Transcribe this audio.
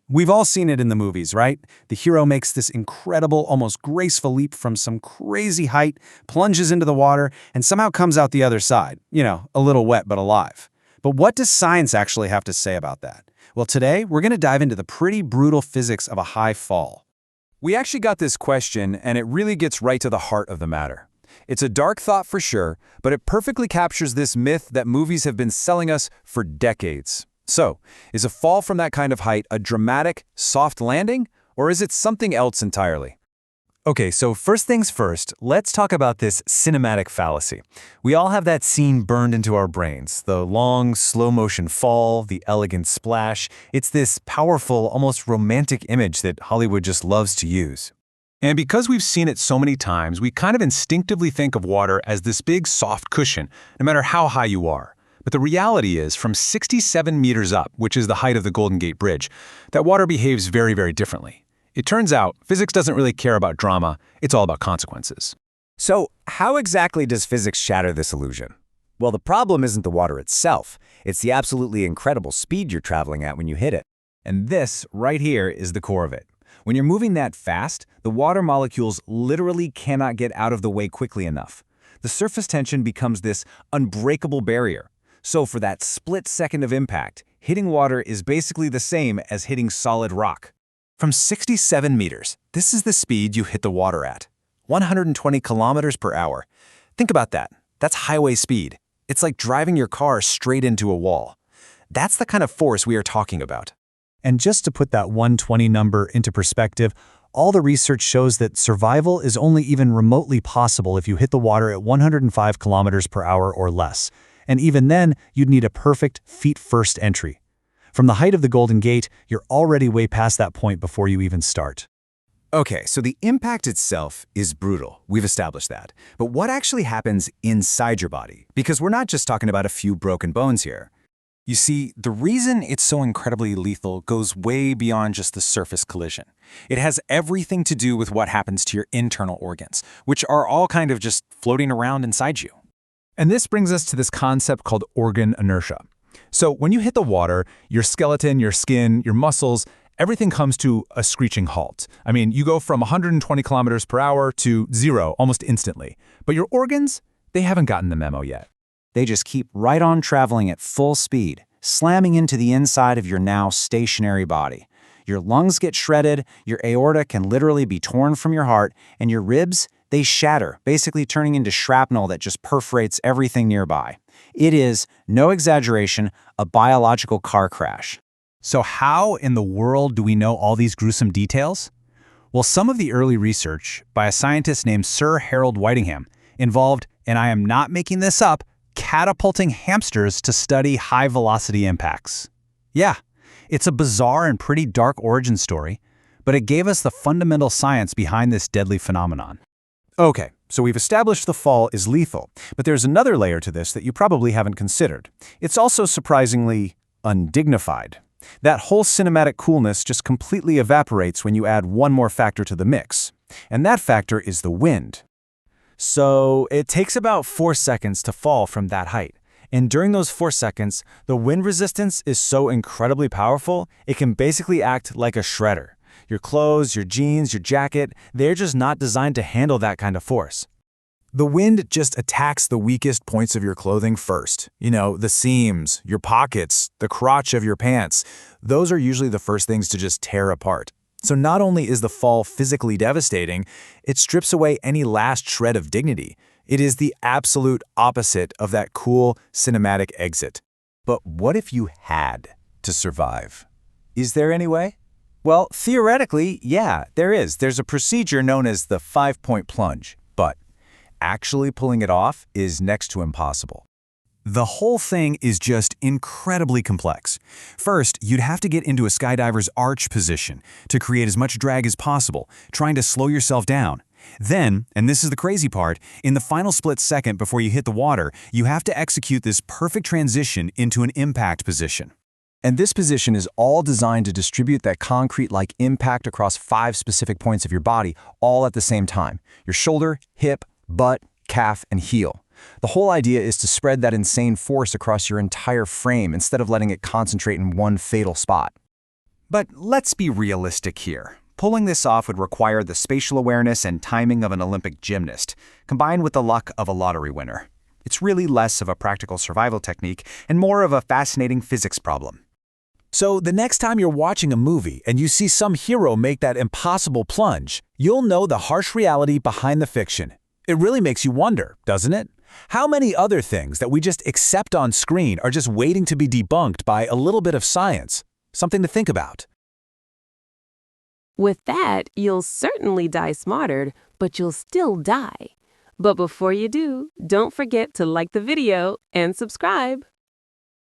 We've all seen it in the movies, right? The hero makes this incredible, almost graceful leap from some crazy height, plunges into the water, and somehow comes out the other side. A little wet but alive. But what does science actually have to say about that? Well, today, we're going to dive into the pretty brutal physics of a high fall. We actually got this question, and it really gets right to the heart of the matter. It's a dark thought for sure, but it perfectly captures this myth that movies have been selling us for decades. So, is a fall from that kind of height a dramatic, soft landing, or is it something else entirely? Okay, so first things first, let's talk about this cinematic fallacy. We all have that scene burned into our brains, the long, slow-motion fall, the elegant splash. It's this powerful, almost romantic image that Hollywood just loves to use. And because we've seen it so many times, we kind of instinctively think of water as this big, soft cushion, no matter how high you are. But the reality is, from 67 meters up, which is the height of the Golden Gate Bridge, that water behaves very, very differently. It turns out, physics doesn't really care about drama, it's all about consequences. So, how exactly does physics shatter this illusion? Well, the problem isn't the water itself. It's the absolutely incredible speed you're traveling at when you hit it. And this, right here, is the core of it. When you're moving that fast, the water molecules literally cannot get out of the way quickly enough. The surface tension becomes this unbreakable barrier. So for that split second of impact, hitting water is basically the same as hitting solid rock. From 67 meters, this is the speed you hit the water at. 120 kilometers per hour. Think about that. That's highway speed. It's like driving your car straight into a wall. That's the kind of force we are talking about. And just to put that 120 number into perspective, all the research shows that survival is only even remotely possible if you hit the water at 105 kilometers per hour or less. And even then, you'd need a perfect feet-first entry. From the height of the Golden Gate, you're already way past that point before you even start. Okay, so the impact itself is brutal. We've established that. But what actually happens inside your body? Because we're not just talking about a few broken bones here. You see, the reason it's so incredibly lethal goes way beyond just the surface collision. It has everything to do with what happens to your internal organs, which are all kind of just floating around inside you. And this brings us to this concept called organ inertia. So when you hit the water, your skeleton, your skin, your muscles, everything comes to a screeching halt. I mean, you go from 120 kilometers per hour to 0 almost instantly. But your organs, they haven't gotten the memo yet. They just keep right on traveling at full speed, slamming into the inside of your now stationary body. Your lungs get shredded, your aorta can literally be torn from your heart, and your ribs, they shatter, basically turning into shrapnel that just perforates everything nearby. It is, no exaggeration, a biological car crash. So how in the world do we know all these gruesome details? Well, some of the early research by a scientist named Sir Harold Whitingham involved, and I am not making this up, catapulting hamsters to study high-velocity impacts. Yeah, it's a bizarre and pretty dark origin story, but it gave us the fundamental science behind this deadly phenomenon. Okay, so we've established the fall is lethal, but there's another layer to this that you probably haven't considered. It's also surprisingly undignified. That whole cinematic coolness just completely evaporates when you add one more factor to the mix. And that factor is the wind. So it takes about 4 seconds to fall from that height. And during those 4 seconds, the wind resistance is so incredibly powerful, it can basically act like a shredder. Your clothes, your jeans, your jacket, they're just not designed to handle that kind of force. The wind just attacks the weakest points of your clothing first. The seams, your pockets, the crotch of your pants. Those are usually the first things to just tear apart. So not only is the fall physically devastating, it strips away any last shred of dignity. It is the absolute opposite of that cool cinematic exit. But what if you had to survive? Is there any way? Well, theoretically, yeah, there is. There's a procedure known as the 5-point plunge, but actually pulling it off is next to impossible. The whole thing is just incredibly complex. First, you'd have to get into a skydiver's arch position to create as much drag as possible, trying to slow yourself down. Then, and this is the crazy part, in the final split second before you hit the water, you have to execute this perfect transition into an impact position. And this position is all designed to distribute that concrete-like impact across 5 specific points of your body, all at the same time: your shoulder, hip, butt, calf, and heel. The whole idea is to spread that insane force across your entire frame instead of letting it concentrate in one fatal spot. But let's be realistic here. Pulling this off would require the spatial awareness and timing of an Olympic gymnast, combined with the luck of a lottery winner. It's really less of a practical survival technique and more of a fascinating physics problem. So the next time you're watching a movie and you see some hero make that impossible plunge, you'll know the harsh reality behind the fiction. It really makes you wonder, doesn't it? How many other things that we just accept on screen are just waiting to be debunked by a little bit of science? Something to think about. With that, you'll certainly die smarter, but you'll still die. But before you do, don't forget to like the video and subscribe.